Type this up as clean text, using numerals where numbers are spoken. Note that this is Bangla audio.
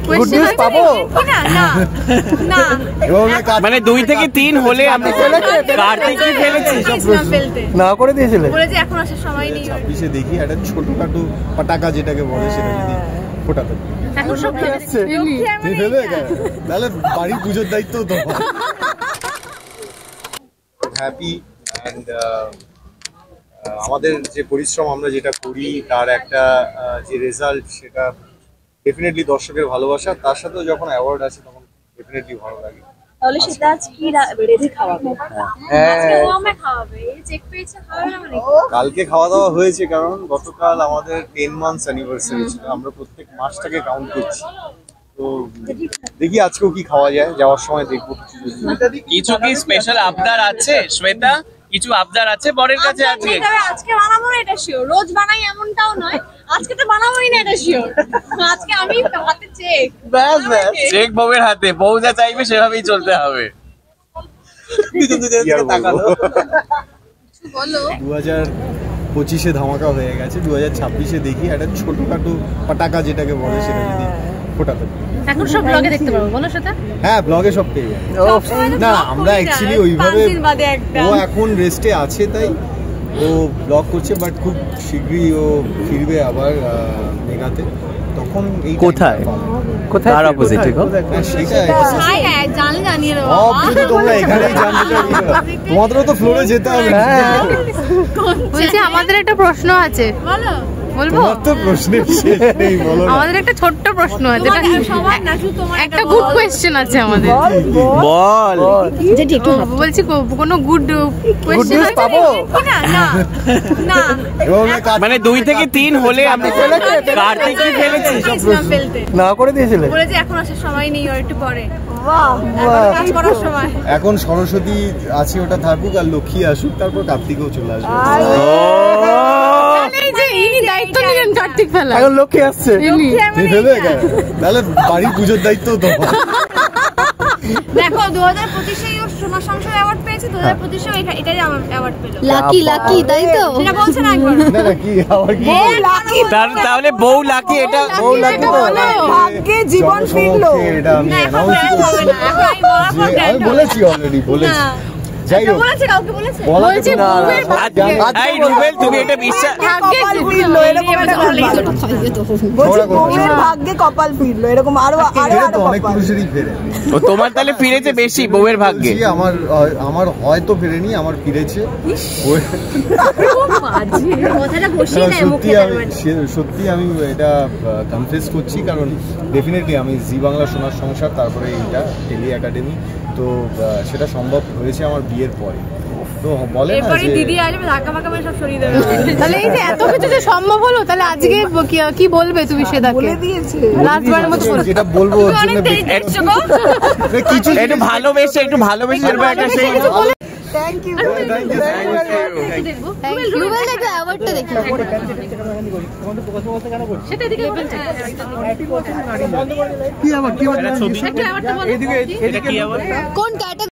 গুড নিউজ পাবো না না না মানে 2 থেকে 3 হলে আমি কার্তিক কি ফেলেছি না করে দিয়েছিলে বলেছে এখন আসার সময় নেই 26-এ দেখি একটা ছোটখাটো পটাকা যেটাকে বলে সেটা যদি ফোটাতে এখন সব ফেলে তাহলে বাড়ির পুজোর দায়িত্ব তো হ্যাপি অ্যান্ড আমাদের যে পরিশ্রম আমরা যেটা করি তার একটা যে রেজাল্ট সেটা ডেফিনেটলি দর্শকের ভালোবাসা, তার সাথেও যখন অ্যাওয়ার্ড আছে তখন ডেফিনেটলি ভালো লাগে। তাহলে সেটা আজ কি রেডি খাওয়াবে? আজকে ও আমায় খাওয়াবে, এই চেক পেয়েছে খাওয়াবে না মানে? কালকে খাওয়া দাওয়া হয়েছে কারণ গতকাল আমাদের 10 মান্থস অ্যানিভার্সারি ছিল, আমরা প্রত্যেক মাসটাকে কাউন্ট করছি, তো দেখি আজকেও কি খাওয়া যায়, যাওয়ার সময় দেখবো কিছু কি স্পেশাল আবদার আছে শ্বেতা? কিছু আবদার আছে বরের কাছে আজকে? আজকে বানাবো না এটা শিওর, রোজ বানাই এমনটাও নয়, আজকে তো বানাবোই না এটা শিওর। আজকে আমি হাতে চেক, ব্যাস ব্যাস, চেক বউয়ের হাতে, বউ যা চাইবে সেভাবেই চলতে হবে। 2025-এ ধামাকা হয়ে গেছে, 2026-এ দেখি একটা ছোটখাটো পটাকা যেটাকে বলে সেটা যদি ফোটাতে এখন সব ব্লগে দেখতে পারবো, বলো সেটা? হ্যাঁ, ব্লগে সব পেয়ে যাবে। না আমরা অ্যাকচুয়ালি ওইভাবে, ও এখন রেস্টে আছে তাই ও ব্লগ করছে, বাট খুব শীঘ্রই ও ফিরবে আবার মেগাতে, তখন এই কোথায় তার অপোজিটে গো জানলে জানিয়ে দেবো। তোমরা এখানেই জানতে চাইবে, তোমাদেরও তো ফ্লোরে যেতে হবে। বলছি আমাদের একটা প্রশ্ন আছে, বলো। বলবো? তোমার তো প্রশ্নের শেষ নেই, বলো না। আমাদের একটা ছোট্ট প্রশ্ন আছে, একটা গুড কোয়েশ্চেন আছে আমাদের। বল যেটি একটু বলছি, কোনো গুড কোয়েশ্চেন আছে পাবো? না না না মানে 2 থেকে 3 হলে আমি কার্তিক কি ফেলেছি না করে দিয়েছিলে বলেছে এখন আসার সময় নেই, আর একটু পরে কাজ করার সময়। এখন সরস্বতী আছে, ওটা থাকুক, আর লক্ষ্মী আসুক, তারপর কার্তিকও চলে আসবে। দায়িত্ব নিলেন কার্তিক ফেলা, এখন লক্ষ্মী আসছে, তাহলে বাড়ির পুজোর দায়িত্ব তো। দেখো 2025-এ ওর সোনার সংসার অ্যাওয়ার্ড পেয়েছে, 2025-এও এটাই অ্যাওয়ার্ড পেল। লাকি লাকি, তাই তো? সেটা বলছে না একবার? না না, কি আবার কি তাহলে বউ লাকি, এটা বউ লাকি তো ভাগ্যে জীবন ফিরলো। এটা আমি না, এখন অ্যানাউন্স হবে না, এখন আমি বলার পর আমি বলেছি, অলরেডি বলেছি। যাই হোক, বলেছে, কাউকে বলেছে? বলছি না, এই রুবেল তুমি এটা বিশ্বাস, কপাল ফিরলো, এরকম একটা ভাগ্যে কপাল ফিরলো, এরকম আরো তো অনেক পুরুষেরই ফেরে। ও তোমার তাহলে ফিরেছে বেশি বউয়ের ভাগ্যে? আমার হয়তো ফেরেনি, আমার ফিরেছে। সত্যি আমি এটা কনফেস করছি, কারণ ডেফিনেটলি আমি জি বাংলা সোনার সংসার, তারপরে এইটা টেলি একাডেমি, তো সেটা সম্ভব হয়েছে আমার বিয়ের পরে। তো বলে না যে দিদি আসবে ধাক্কা ফাঁকা মেরে সব সরিয়ে দেবে। তাহলে এই যে এত কিছু যে সম্ভব হলো, তাহলে আজকে কি বলবে তুমি সেটাকে? বলে দিয়েছে লাস্টবারের মতো যেটা বলবো ওর জন্য কিছু একটু ভালোবেসে একটা সেই থ্যাংক ইউ রুবেল দেখো অ্যাওয়ার্ডটা দেখি, সেটা দিকে কি আবার কোন ক্যাটাগরি